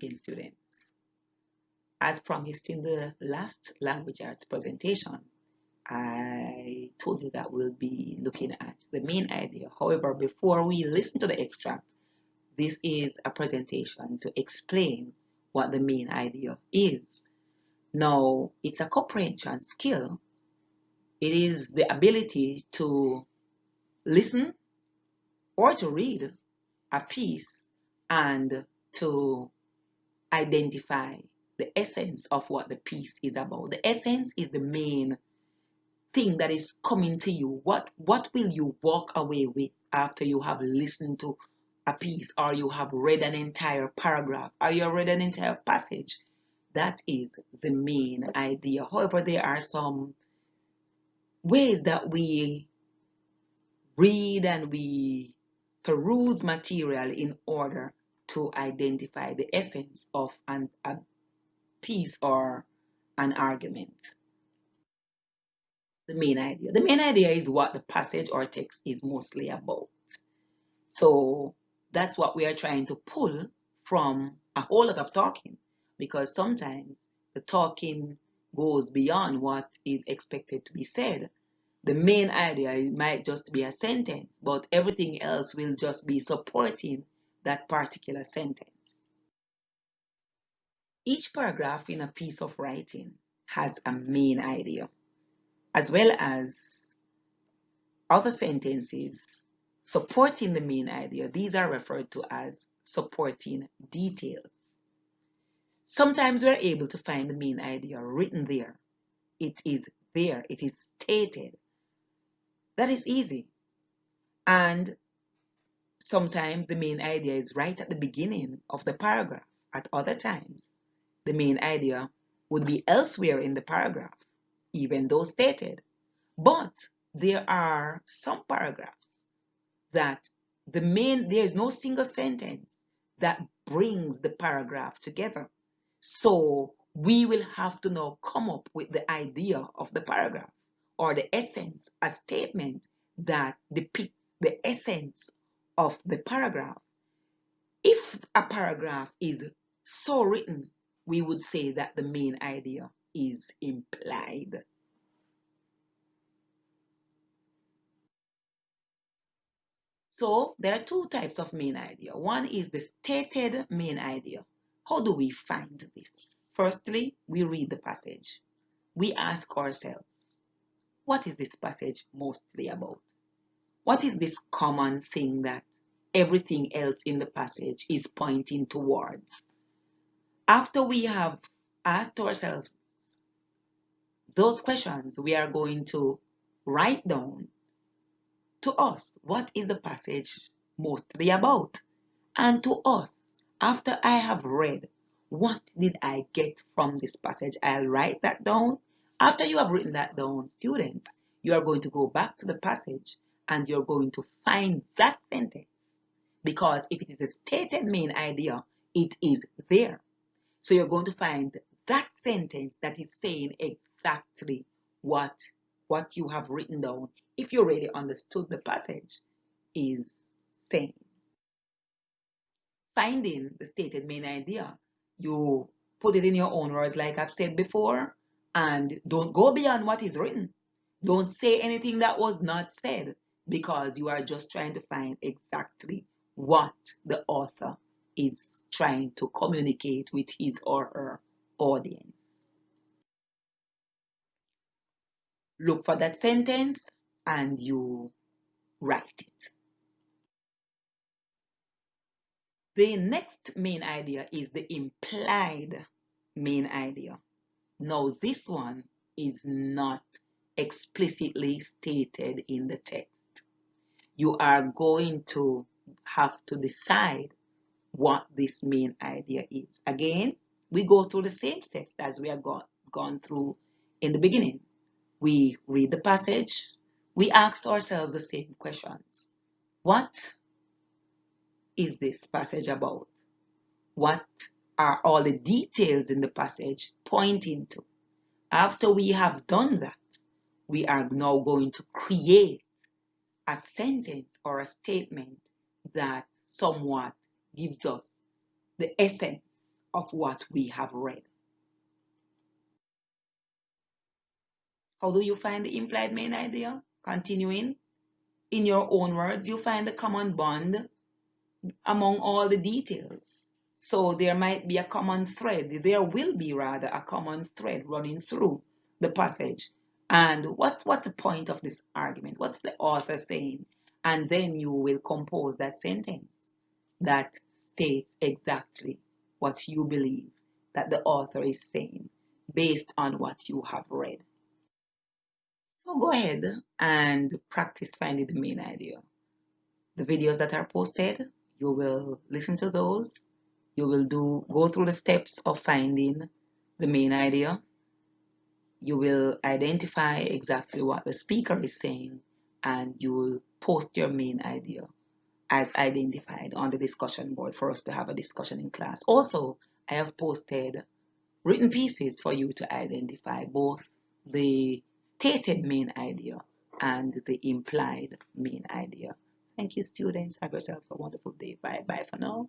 again, students. As promised in the last language arts presentation, I told you that we'll be looking at the main idea. However, before we listen to the extract, this is a presentation to explain what the main idea is. Now, it's a comprehension skill. It is the ability to listen or to read a piece and to identify the essence of what the piece is about. The essence is the main thing that is coming to you. What will you walk away with after you have listened to a piece, or you have read an entire paragraph, or you have read an entire passage? That is the main idea. However, there are some ways that we read and we peruse material in order to identify the essence of a piece or an argument. The main idea. The main idea is what the passage or text is mostly about. So that's what we are trying to pull from a whole lot of talking, because sometimes the talking goes beyond what is expected to be said. The main idea might just be a sentence, but everything else will just be supporting that particular sentence. Each paragraph in a piece of writing has a main idea, as well as other sentences supporting the main idea. These are referred to as supporting details. Sometimes we're able to find the main idea written there. It is there, it is stated. That is easy. And sometimes the main idea is right at the beginning of the paragraph. At other times, the main idea would be elsewhere in the paragraph, even though stated. But there are some paragraphs that there is no single sentence that brings the paragraph together. So we will have to now come up with the idea of the paragraph, or the essence, a statement that depicts the essence of the paragraph. If a paragraph is so written, we would say that the main idea is implied. So there are two types of main idea. One is the stated main idea. How do we find this? Firstly, we read the passage. We ask ourselves, what is this passage mostly about? What is this common thing that everything else in the passage is pointing towards? After we have asked ourselves those questions, we are going to write down to us what is the passage mostly about. And to us, after I have read, what did I get from this passage? I'll write that down. After you have written that down, students, you are going to go back to the passage and you're going to find that sentence. Because if it is a stated main idea, it is there. So you're going to find that sentence that is saying exactly what you have written down, if you already understood the passage, is saying. Finding the stated main idea, you put it in your own words, like I've said before, and don't go beyond what is written. Don't say anything that was not said, because you are just trying to find exactly what the author is trying to communicate with his or her audience. Look for that sentence and you write it. The next main idea is the implied main idea. Now, this one is not explicitly stated in the text. You are going to have to decide what this main idea is. Again, we go through the same steps as we have gone through in the beginning. We read the passage. We ask ourselves the same questions. What is this passage about? What are all the details in the passage pointing to? After we have done that, we are now going to create a sentence or a statement that somewhat gives us the essence of what we have read. How do you find the implied main idea? Continuing, in your own words, you find the common bond among all the details. So there might be a common thread. There will be rather a common thread running through the passage. And what's the point of this argument? What's the author saying? And then you will compose that sentence that states exactly what you believe that the author is saying based on what you have read. So go ahead and practice finding the main idea. The videos that are posted, you will listen to those. You will go through the steps of finding the main idea. You will identify exactly what the speaker is saying, and you will post your main idea as identified on the discussion board for us to have a discussion in class. Also, I have posted written pieces for you to identify both the stated main idea and the implied main idea. Thank you, students. Have yourself a wonderful day. Bye bye for now.